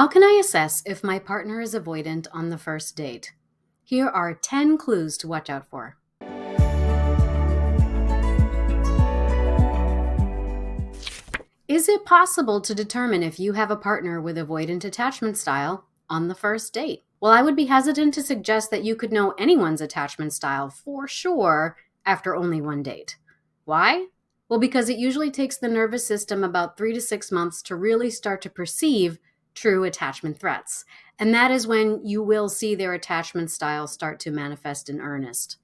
How can I assess if my partner is avoidant on the first date? Here are 10 clues to watch out for. Is it possible to determine if you have a partner with avoidant attachment style on the first date? Well, I would be hesitant to suggest that you could know anyone's attachment style for sure after only one date. Why? Well, because it usually takes the nervous system about 3 to 6 months to really start to perceive true attachment threats. And that is when you will see their attachment style start to manifest in earnest.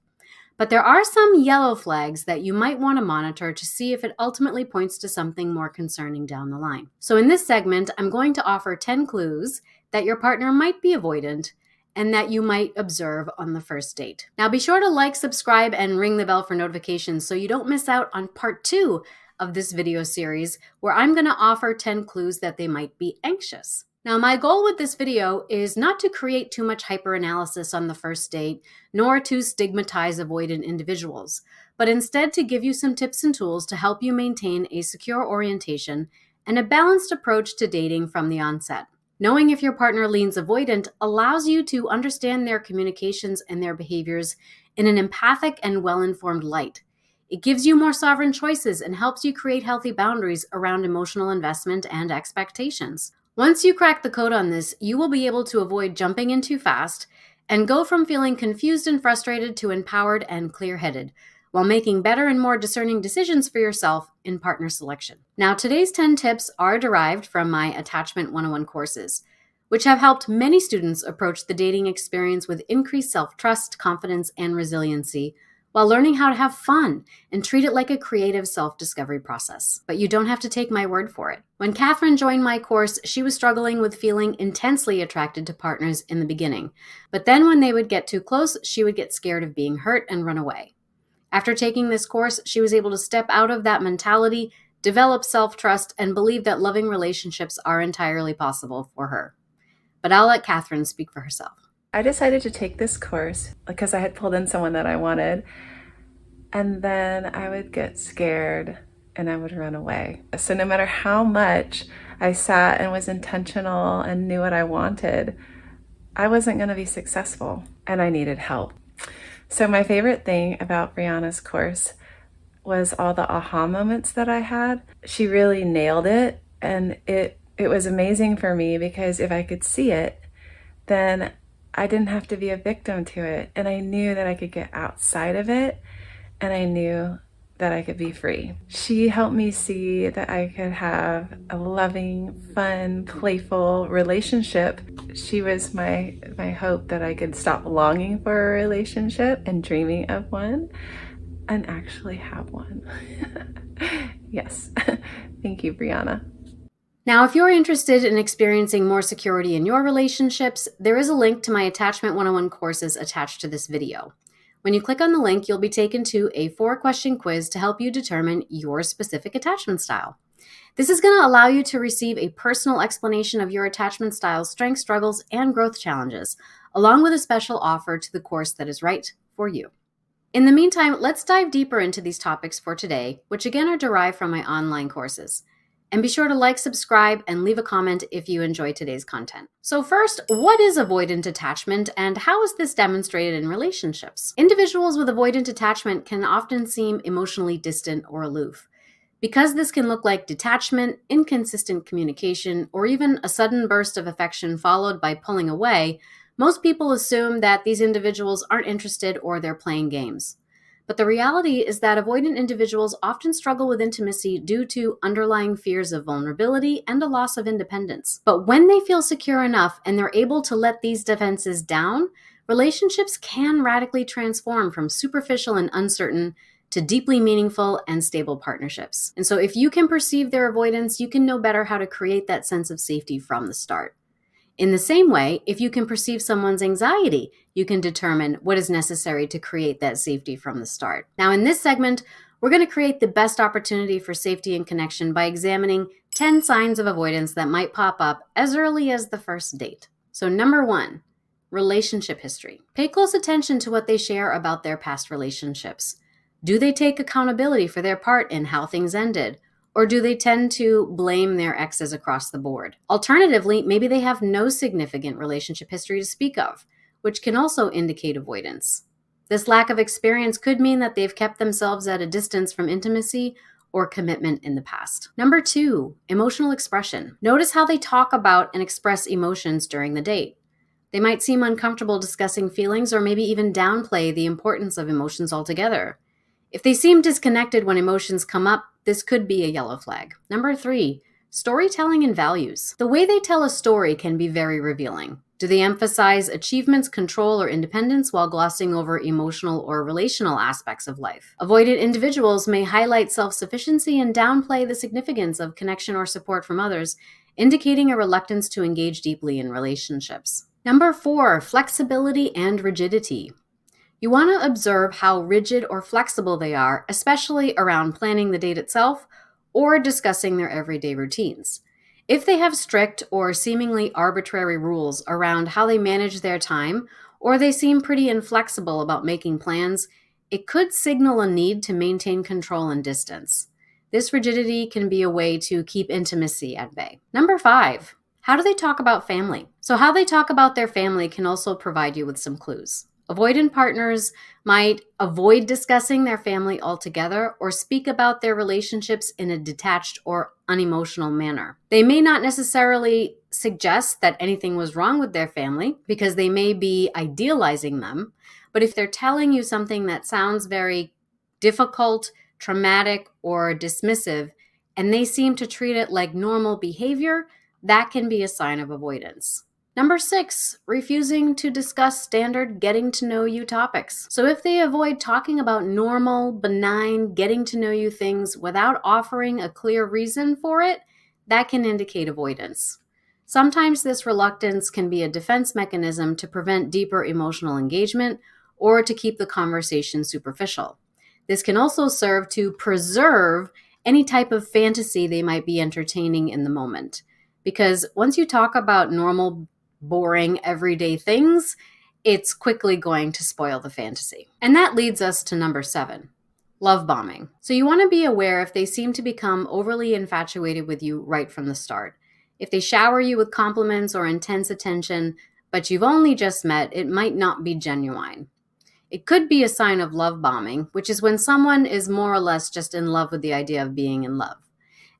But there are some yellow flags that you might want to monitor to see if it ultimately points to something more concerning down the line. So in this segment, I'm going to offer 10 clues that your partner might be avoidant and that you might observe on the first date. Now be sure to like, subscribe, and ring the bell for notifications so you don't miss out on part 2 of this video series where I'm going to offer 10 clues that they might be anxious. Now, my goal with this video is not to create too much hyperanalysis on the first date, nor to stigmatize avoidant individuals, but instead to give you some tips and tools to help you maintain a secure orientation and a balanced approach to dating from the onset. Knowing if your partner leans avoidant allows you to understand their communications and their behaviors in an empathic and well-informed light. It gives you more sovereign choices and helps you create healthy boundaries around emotional investment and expectations. Once you crack the code on this, you will be able to avoid jumping in too fast and go from feeling confused and frustrated to empowered and clear-headed, while making better and more discerning decisions for yourself in partner selection. Now, today's 10 tips are derived from my Attachment 101 courses, which have helped many students approach the dating experience with increased self-trust, confidence, and resiliency, while learning how to have fun and treat it like a creative self-discovery process. But you don't have to take my word for it. When Catherine joined my course, she was struggling with feeling intensely attracted to partners in the beginning. But then when they would get too close, she would get scared of being hurt and run away. After taking this course, she was able to step out of that mentality, develop self-trust, and believe that loving relationships are entirely possible for her. But I'll let Catherine speak for herself. I decided to take this course because I had pulled in someone that I wanted, and then I would get scared and I would run away. So no matter how much I sat and was intentional and knew what I wanted, I wasn't going to be successful and I needed help. So my favorite thing about Brianna's course was all the aha moments that I had. She really nailed it, and it was amazing for me because if I could see it, then I didn't have to be a victim to it, and I knew that I could get outside of it, and I knew that I could be free. She helped me see that I could have a loving, fun, playful relationship. She was my hope that I could stop longing for a relationship and dreaming of one and actually have one. Yes. Thank you, Brianna. Now, if you're interested in experiencing more security in your relationships, there is a link to my Attachment 101 courses attached to this video. When you click on the link, you'll be taken to a 4-question quiz to help you determine your specific attachment style. This is going to allow you to receive a personal explanation of your attachment style's strengths, struggles, and growth challenges, along with a special offer to the course that is right for you. In the meantime, let's dive deeper into these topics for today, which again are derived from my online courses. And be sure to like, subscribe, and leave a comment if you enjoy today's content. So first, what is avoidant attachment and how is this demonstrated in relationships? Individuals with avoidant attachment can often seem emotionally distant or aloof. Because this can look like detachment, inconsistent communication, or even a sudden burst of affection followed by pulling away, most people assume that these individuals aren't interested or they're playing games. But the reality is that avoidant individuals often struggle with intimacy due to underlying fears of vulnerability and a loss of independence. But when they feel secure enough and they're able to let these defenses down, relationships can radically transform from superficial and uncertain to deeply meaningful and stable partnerships. And so if you can perceive their avoidance, you can know better how to create that sense of safety from the start. In the same way, if you can perceive someone's anxiety, you can determine what is necessary to create that safety from the start. Now, in this segment, we're going to create the best opportunity for safety and connection by examining 10 signs of avoidance that might pop up as early as the first date. So number 1, relationship history. Pay close attention to what they share about their past relationships. Do they take accountability for their part in how things ended? Or do they tend to blame their exes across the board? Alternatively, maybe they have no significant relationship history to speak of, which can also indicate avoidance. This lack of experience could mean that they've kept themselves at a distance from intimacy or commitment in the past. Number 2, emotional expression. Notice how they talk about and express emotions during the date. They might seem uncomfortable discussing feelings or maybe even downplay the importance of emotions altogether. If they seem disconnected when emotions come up, this could be a yellow flag. Number 3, storytelling and values. The way they tell a story can be very revealing. Do they emphasize achievements, control, or independence while glossing over emotional or relational aspects of life? Avoidant individuals may highlight self-sufficiency and downplay the significance of connection or support from others, indicating a reluctance to engage deeply in relationships. Number 4, flexibility and rigidity. You want to observe how rigid or flexible they are, especially around planning the date itself or discussing their everyday routines. If they have strict or seemingly arbitrary rules around how they manage their time, or they seem pretty inflexible about making plans, it could signal a need to maintain control and distance. This rigidity can be a way to keep intimacy at bay. Number 5, how do they talk about family? So how they talk about their family can also provide you with some clues. Avoidant partners might avoid discussing their family altogether or speak about their relationships in a detached or unemotional manner. They may not necessarily suggest that anything was wrong with their family because they may be idealizing them, but if they're telling you something that sounds very difficult, traumatic, or dismissive, and they seem to treat it like normal behavior, that can be a sign of avoidance. Number 6, refusing to discuss standard getting to know you topics. So if they avoid talking about normal, benign, getting to know you things without offering a clear reason for it, that can indicate avoidance. Sometimes this reluctance can be a defense mechanism to prevent deeper emotional engagement or to keep the conversation superficial. This can also serve to preserve any type of fantasy they might be entertaining in the moment. Because once you talk about normal, boring, everyday things, it's quickly going to spoil the fantasy. And that leads us to number 7, love bombing. So you want to be aware if they seem to become overly infatuated with you right from the start. If they shower you with compliments or intense attention, but you've only just met, it might not be genuine. It could be a sign of love bombing, which is when someone is more or less just in love with the idea of being in love.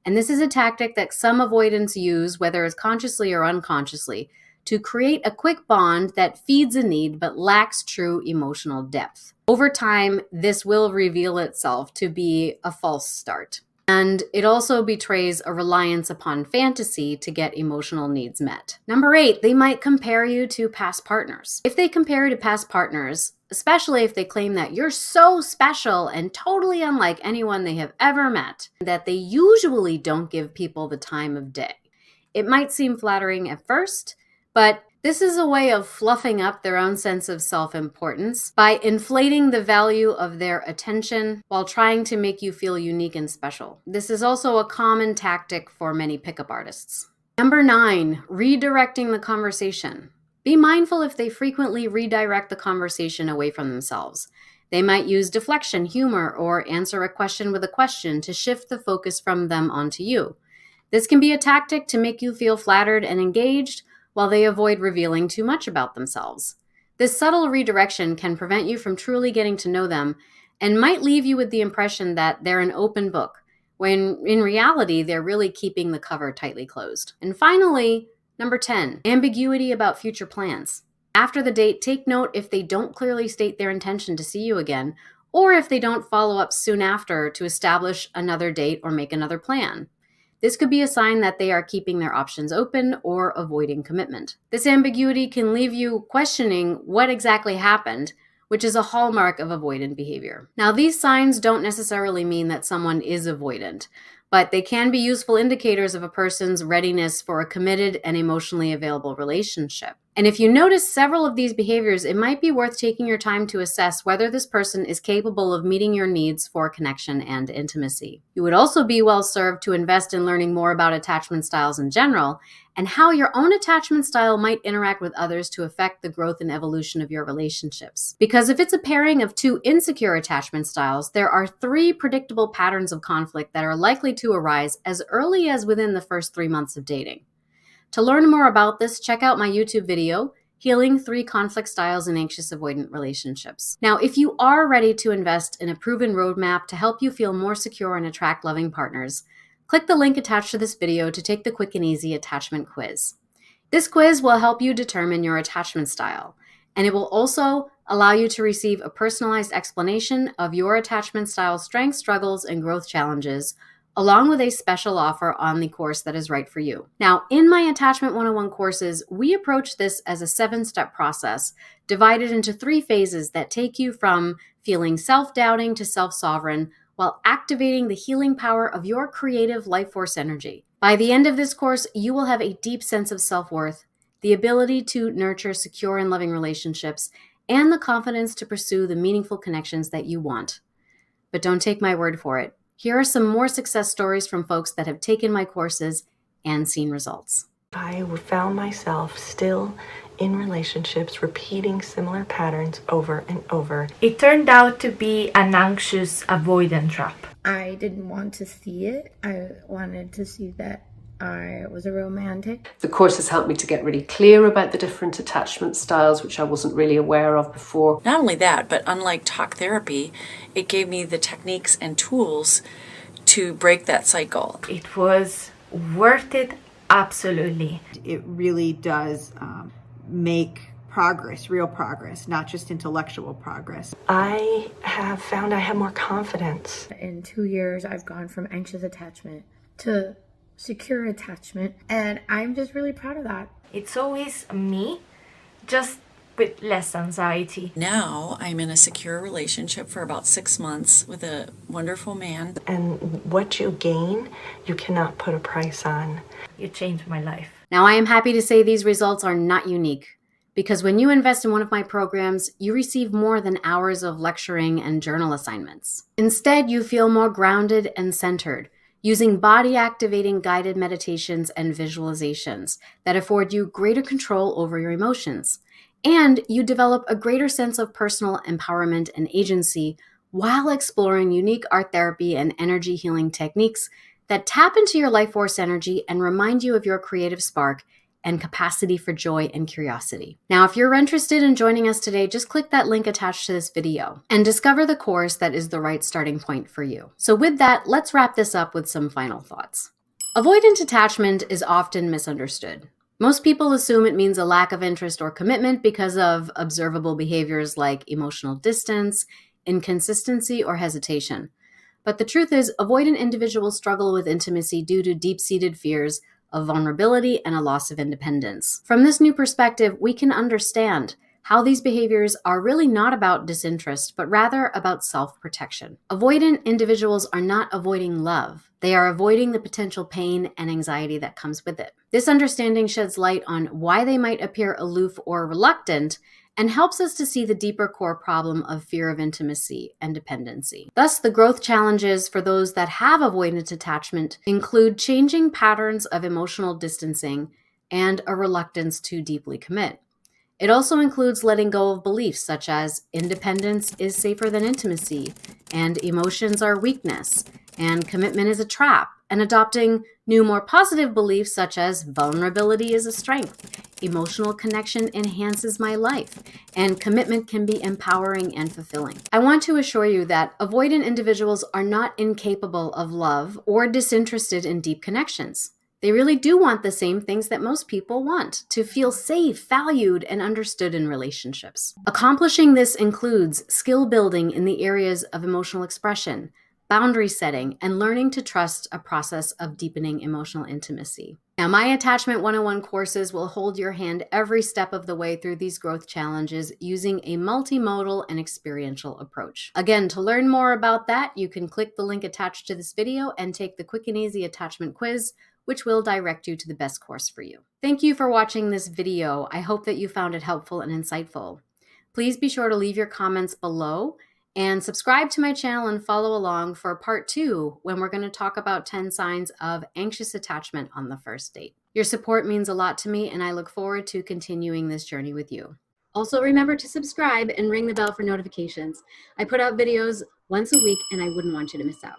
And this is a tactic that some avoidants use, whether it's consciously or unconsciously, to create a quick bond that feeds a need but lacks true emotional depth. Over time, this will reveal itself to be a false start. And it also betrays a reliance upon fantasy to get emotional needs met. Number 8, they might compare you to past partners. If they compare you to past partners, especially if they claim that you're so special and totally unlike anyone they have ever met, that they usually don't give people the time of day. It might seem flattering at first, but this is a way of fluffing up their own sense of self-importance by inflating the value of their attention while trying to make you feel unique and special. This is also a common tactic for many pickup artists. Number 9, redirecting the conversation. Be mindful if they frequently redirect the conversation away from themselves. They might use deflection, humor, or answer a question with a question to shift the focus from them onto you. This can be a tactic to make you feel flattered and engaged, while they avoid revealing too much about themselves. This subtle redirection can prevent you from truly getting to know them and might leave you with the impression that they're an open book, when in reality, they're really keeping the cover tightly closed. And finally, number 10, ambiguity about future plans. After the date, take note if they don't clearly state their intention to see you again, or if they don't follow up soon after to establish another date or make another plan. This could be a sign that they are keeping their options open or avoiding commitment. This ambiguity can leave you questioning what exactly happened, which is a hallmark of avoidant behavior. Now, these signs don't necessarily mean that someone is avoidant, but they can be useful indicators of a person's readiness for a committed and emotionally available relationship. And if you notice several of these behaviors, it might be worth taking your time to assess whether this person is capable of meeting your needs for connection and intimacy. You would also be well served to invest in learning more about attachment styles in general and how your own attachment style might interact with others to affect the growth and evolution of your relationships. Because if it's a pairing of two insecure attachment styles, there are 3 predictable patterns of conflict that are likely to arise as early as within the first 3 months of dating. To learn more about this, check out my YouTube video, Healing 3 Conflict Styles in Anxious Avoidant Relationships. Now, if you are ready to invest in a proven roadmap to help you feel more secure and attract loving partners, click the link attached to this video to take the quick and easy attachment quiz. This quiz will help you determine your attachment style, and it will also allow you to receive a personalized explanation of your attachment style strengths, struggles, and growth challenges, along with a special offer on the course that is right for you. Now, in my Attachment 101 courses, we approach this as a 7-step process divided into 3 phases that take you from feeling self-doubting to self-sovereign while activating the healing power of your creative life force energy. By the end of this course, you will have a deep sense of self-worth, the ability to nurture secure and loving relationships, and the confidence to pursue the meaningful connections that you want. But don't take my word for it. Here are some more success stories from folks that have taken my courses and seen results. I found myself still in relationships repeating similar patterns over and over. It turned out to be an anxious avoidant trap. I didn't want to see it. I wanted to see that I was a romantic. The course has helped me to get really clear about the different attachment styles, which I wasn't really aware of before. Not only that, but unlike talk therapy, it gave me the techniques and tools to break that cycle. It was worth it, absolutely. It really does make progress, real progress, not just intellectual progress. I have found I have more confidence. In 2 years, I've gone from anxious attachment to secure attachment, and I'm just really proud of that. It's always me, just with less anxiety. Now I'm in a secure relationship for about 6 months with a wonderful man. And what you gain, you cannot put a price on. You changed my life. Now, I am happy to say these results are not unique, because when you invest in one of my programs, you receive more than hours of lecturing and journal assignments. Instead, you feel more grounded and centered, using body-activating guided meditations and visualizations that afford you greater control over your emotions. And you develop a greater sense of personal empowerment and agency while exploring unique art therapy and energy healing techniques that tap into your life force energy and remind you of your creative spark and capacity for joy and curiosity. Now, if you're interested in joining us today, just click that link attached to this video and discover the course that is the right starting point for you. So with that, let's wrap this up with some final thoughts. Avoidant attachment is often misunderstood. Most people assume it means a lack of interest or commitment because of observable behaviors like emotional distance, inconsistency, or hesitation. But the truth is, avoidant individuals struggle with intimacy due to deep-seated fears of vulnerability and a loss of independence. From this new perspective, we can understand how these behaviors are really not about disinterest, but rather about self-protection. Avoidant individuals are not avoiding love. They are avoiding the potential pain and anxiety that comes with it. This understanding sheds light on why they might appear aloof or reluctant and helps us to see the deeper core problem of fear of intimacy and dependency. Thus, the growth challenges for those that have avoidant attachment include changing patterns of emotional distancing and a reluctance to deeply commit. It also includes letting go of beliefs such as independence is safer than intimacy, and emotions are weakness, and commitment is a trap, and adopting new, more positive beliefs such as vulnerability is a strength, emotional connection enhances my life, and commitment can be empowering and fulfilling. I want to assure you that avoidant individuals are not incapable of love or disinterested in deep connections. They really do want the same things that most people want, to feel safe, valued, and understood in relationships. Accomplishing this includes skill building in the areas of emotional expression, boundary setting, and learning to trust a process of deepening emotional intimacy. Now, my Attachment 101 courses will hold your hand every step of the way through these growth challenges using a multimodal and experiential approach. Again, to learn more about that, you can click the link attached to this video and take the quick and easy attachment quiz, which will direct you to the best course for you. Thank you for watching this video. I hope that you found it helpful and insightful. Please be sure to leave your comments below And subscribe to my channel and follow along for part 2 when we're going to talk about 10 signs of anxious attachment on the first date. Your support means a lot to me, and I look forward to continuing this journey with you. Also, remember to subscribe and ring the bell for notifications. I put out videos once a week, and I wouldn't want you to miss out.